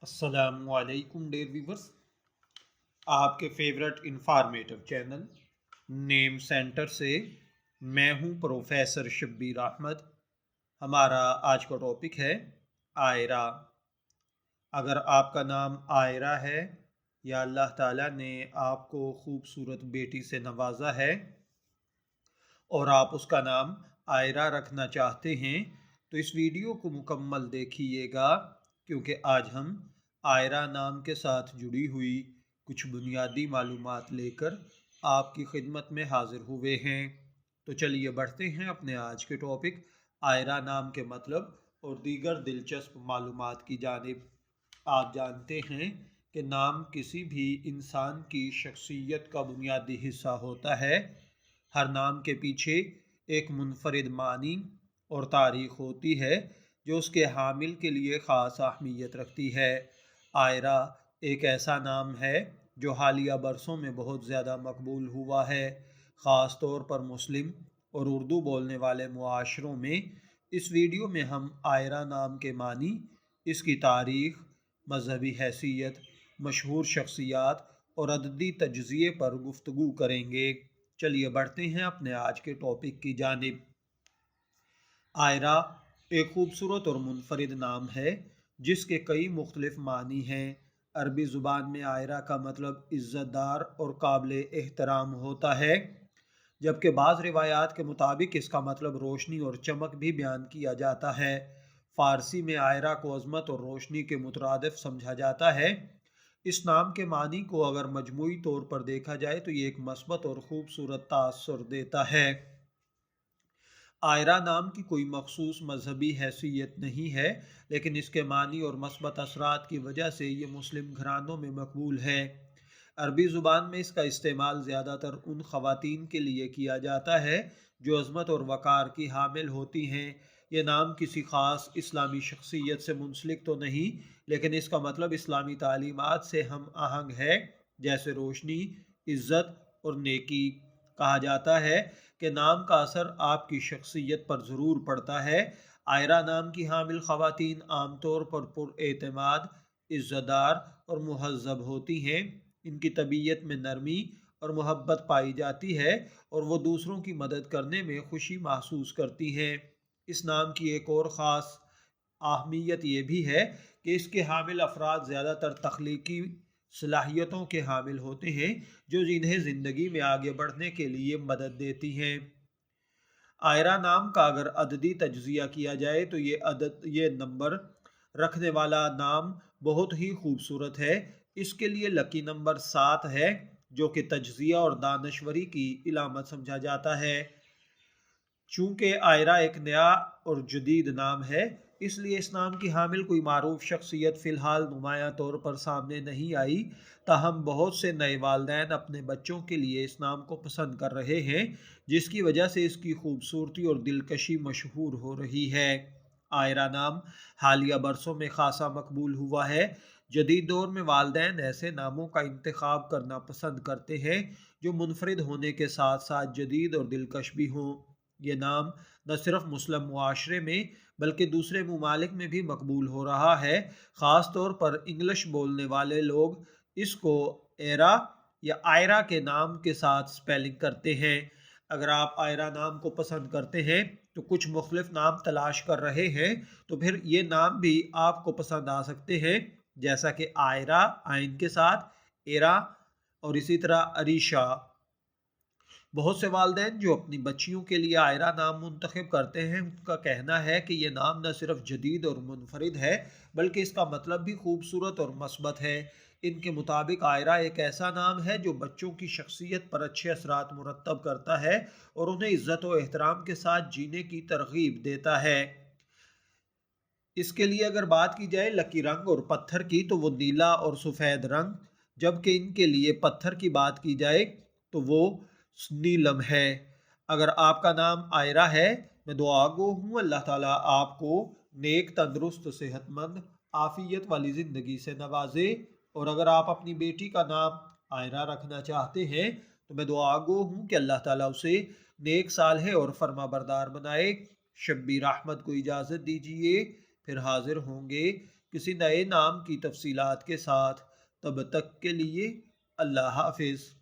السلام علیکم dear viewers, آپ کے فیورٹ انفارمیٹو چینل نیم سینٹر سے میں ہوں پروفیسر شبیر احمد۔ ہمارا آج کا ٹاپک ہے آئرہ۔ اگر آپ کا نام آئرہ ہے یا اللہ تعالیٰ نے آپ کو خوبصورت بیٹی سے نوازا ہے اور آپ اس کا نام آئرہ رکھنا چاہتے ہیں تو اس ویڈیو کو مکمل دیکھیے گا، کیونکہ آج ہم آئرہ نام کے ساتھ جڑی ہوئی کچھ بنیادی معلومات لے کر آپ کی خدمت میں حاضر ہوئے ہیں۔ تو چلیے بڑھتے ہیں اپنے آج کے ٹاپک آئرہ نام کے مطلب اور دیگر دلچسپ معلومات کی جانب۔ آپ جانتے ہیں کہ نام کسی بھی انسان کی شخصیت کا بنیادی حصہ ہوتا ہے۔ ہر نام کے پیچھے ایک منفرد معنی اور تاریخ ہوتی ہے جو اس کے حامل کے لیے خاص اہمیت رکھتی ہے۔ آئرہ ایک ایسا نام ہے جو حالیہ برسوں میں بہت زیادہ مقبول ہوا ہے، خاص طور پر مسلم اور اردو بولنے والے معاشروں میں۔ اس ویڈیو میں ہم آئرہ نام کے معنی، اس کی تاریخ، مذہبی حیثیت، مشہور شخصیات اور عددی تجزیے پر گفتگو کریں گے۔ چلیے بڑھتے ہیں اپنے آج کے ٹاپک کی جانب۔ آئرہ ایک خوبصورت اور منفرد نام ہے جس کے کئی مختلف معنی ہیں۔ عربی زبان میں آئرہ کا مطلب عزت دار اور قابل احترام ہوتا ہے، جبکہ بعض روایات کے مطابق اس کا مطلب روشنی اور چمک بھی بیان کیا جاتا ہے۔ فارسی میں آئرہ کو عظمت اور روشنی کے مترادف سمجھا جاتا ہے۔ اس نام کے معنی کو اگر مجموعی طور پر دیکھا جائے تو یہ ایک مثبت اور خوبصورت تاثر دیتا ہے۔ آئرہ نام کی کوئی مخصوص مذہبی حیثیت نہیں ہے، لیکن اس کے معنی اور مثبت اثرات کی وجہ سے یہ مسلم گھرانوں میں مقبول ہے۔ عربی زبان میں اس کا استعمال زیادہ تر ان خواتین کے لیے کیا جاتا ہے جو عظمت اور وقار کی حامل ہوتی ہیں۔ یہ نام کسی خاص اسلامی شخصیت سے منسلک تو نہیں، لیکن اس کا مطلب اسلامی تعلیمات سے ہم آہنگ ہے، جیسے روشنی، عزت اور نیکی۔ کہا جاتا ہے کہ نام کا اثر آپ کی شخصیت پر ضرور پڑتا ہے۔ آئرہ نام کی حامل خواتین عام طور پر پر اعتماد، عزت دار اور مہذب ہوتی ہیں۔ ان کی طبیعت میں نرمی اور محبت پائی جاتی ہے اور وہ دوسروں کی مدد کرنے میں خوشی محسوس کرتی ہیں۔ اس نام کی ایک اور خاص اہمیت یہ بھی ہے کہ اس کے حامل افراد زیادہ تر تخلیقی صلاحیتوں کے حامل ہوتے ہیں جو انہیں زندگی میں آگے بڑھنے کے لیے مدد دیتی ہیں۔ آئرہ نام کا اگر عددی تجزیہ کیا جائے تو یہ نمبر رکھنے والا نام بہت ہی خوبصورت ہے۔ اس کے لیے لکی نمبر 7 ہے جو کہ تجزیہ اور دانشوری کی علامت سمجھا جاتا ہے۔ چونکہ آئرہ ایک نیا اور جدید نام ہے، اس لیے اس نام کی حامل کوئی معروف شخصیت فی الحال نمایاں طور پر سامنے نہیں آئی، تاہم بہت سے نئے والدین اپنے بچوں کے لیے اس نام کو پسند کر رہے ہیں، جس کی وجہ سے اس کی خوبصورتی اور دلکشی مشہور ہو رہی ہے۔ آئرہ نام حالیہ برسوں میں خاصا مقبول ہوا ہے۔ جدید دور میں والدین ایسے ناموں کا انتخاب کرنا پسند کرتے ہیں جو منفرد ہونے کے ساتھ ساتھ جدید اور دلکش بھی ہوں۔ یہ نام نہ صرف مسلم معاشرے میں بلکہ دوسرے ممالک میں بھی مقبول ہو رہا ہے۔ خاص طور پر انگلش بولنے والے لوگ اس کو ایرا یا آئرہ کے نام کے ساتھ سپیلنگ کرتے ہیں۔ اگر آپ آئرہ نام کو پسند کرتے ہیں تو کچھ مختلف نام تلاش کر رہے ہیں تو پھر یہ نام بھی آپ کو پسند آ سکتے ہیں، جیسا کہ آئرہ آئین کے ساتھ، ایرا اور اسی طرح عریشہ۔ بہت سے والدین جو اپنی بچیوں کے لیے آئرہ نام منتخب کرتے ہیں ان کا کہنا ہے کہ یہ نام نہ صرف جدید اور منفرد ہے بلکہ اس کا مطلب بھی خوبصورت اور مثبت ہے۔ ان کے مطابق آئرہ ایک ایسا نام ہے جو بچوں کی شخصیت پر اچھے اثرات مرتب کرتا ہے اور انہیں عزت و احترام کے ساتھ جینے کی ترغیب دیتا ہے۔ اس کے لیے اگر بات کی جائے لکی رنگ اور پتھر کی تو وہ نیلا اور سفید رنگ، جبکہ ان کے لیے پتھر کی بات کی جائے تو وہ نیلم ہے۔ اگر آپ کا نام آئرہ ہے، میں دعا گو ہوں اللہ تعالیٰ آپ کو نیک، تندرست، صحت مند، عافیت والی زندگی سے نوازے، اور اگر آپ اپنی بیٹی کا نام آئرہ رکھنا چاہتے ہیں تو میں دعا گو ہوں کہ اللہ تعالیٰ اسے نیک، صالح اور فرما بردار بنائے۔ شبیر احمد کو اجازت دیجیے، پھر حاضر ہوں گے کسی نئے نام کی تفصیلات کے ساتھ، تب تک کے لیے اللہ حافظ۔